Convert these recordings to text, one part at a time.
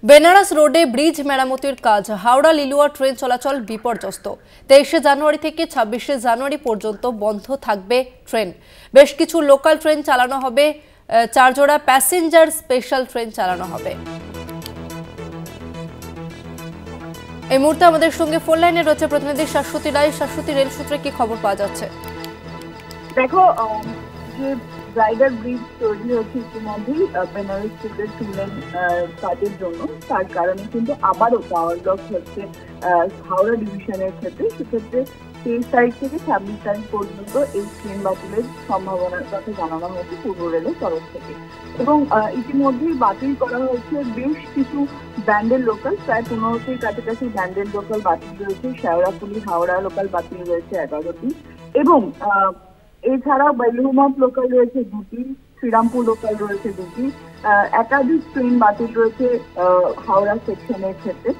বেনারস রোডে ব্রিজ মেরামতির কাজ, হাওড়া লিলুয়া ট্রেন চলাচল বিপর্যস্ত। 23শে জানুয়ারি থেকে 26শে জানুয়ারি পর্যন্ত বন্ধ থাকবে ট্রেন। বেশ কিছু লোকাল ট্রেন চালানো হবে, 4 জোড়া প্যাসেঞ্জার স্পেশাল ট্রেন চালানো হবে। এই মুহূর্তে আমাদের সঙ্গে ফোন লাইনে রয়েছে প্রতিনিধি শাশ্বতী রায়। শাশ্বতী, রেল সূত্রে কি খবর পাওয়া যাচ্ছে? দেখো, যে রাইডার ব্রিজ তৈরি হচ্ছে ইতিমধ্যেই বেনারস রোডের 2 লেন কাজের জন্য, তার কারণে কিন্তু আবারও পাওয়ার লস হচ্ছে হাওড়া ডিভিশনের ক্ষেত্রে। সেক্ষেত্রে 23 তারিখ থেকে 26 তারিখ পর্যন্ত এই ট্রেন বাতিলের সম্ভাবনার কথা জানানো হয়েছে পূর্ব রেলের তরফ থেকে। এবং ইতিমধ্যেই বাতিল করা হয়েছে বেশ কিছু ব্যান্ডেল লোকাল, প্রায় 15টির কাছাকাছি ব্যান্ডেল লোকাল বাতিল রয়েছে। শেওড়াফুলি হাওড়া লোকাল বাতিল রয়েছে 11টি, এবং এছাড়াও বেলুড়মঠ লোকাল রয়েছে 2টি, শ্রীরামপুর লোকাল রয়েছে 2টি, একাধিক ট্রেন বাতিল রয়েছে হাওড়া সেকশনের ক্ষেত্রে।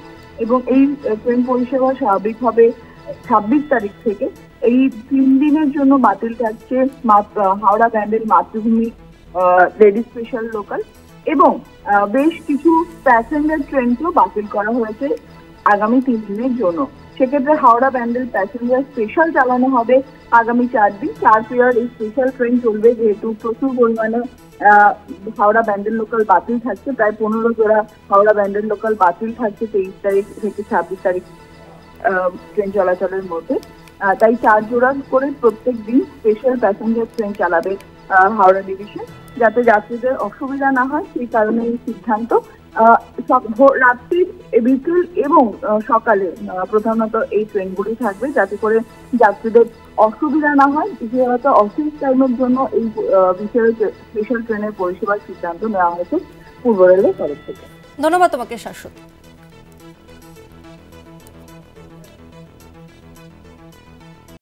এবং এই ট্রেন পরিষেবা স্বাভাবিক হবে 26 তারিখ থেকে। এই 3 দিনের জন্য বাতিল থাকছে হাওড়া ব্যান্ডেল মাতৃভূমি লেডি স্পেশাল লোকাল, এবং বেশ কিছু প্যাসেঞ্জার ট্রেনকেও বাতিল করা হয়েছে আগামী 3 দিনের জন্য। সেক্ষেত্রে হাওড়া ব্যান্ডেল প্যাসেঞ্জার স্পেশাল চালানো হবে আগামী 4 দিন। 4 পিরিয়ড এই স্পেশাল ট্রেন চলবে, যেহেতু প্রচুর পরিমাণে হাওড়া ব্যান্ডেল লোকাল বাতিল থাকছে। প্রায় 15 জোড়া হাওড়া ব্যান্ডেল লোকাল বাতিল থাকছে 23 তারিখ থেকে 26 তারিখ ট্রেন চলাচলের মধ্যে। তাই 4 জোড়া করে প্রত্যেক দিন স্পেশাল প্যাসেঞ্জার ট্রেন চালাবে হাওড়া ডিভিশন, যাতে যাত্রীদের অসুবিধা না হয়, সেই কারণে এই সিদ্ধান্ত। রাত্রি, বিকেল এবং সকালে প্রধানত এই ট্রেনগুলি থাকবে, যাতে করে যাত্রীদের অসুবিধা না হয়। বিশেষত অফিস টাইমের জন্য এই বিশেষ স্পেশাল ট্রেনের পরিষেবার সিদ্ধান্ত নেওয়া হয়েছে পূর্ব রেলের তরফ থেকে। ধন্যবাদ তোমাকে শাশ্বতী।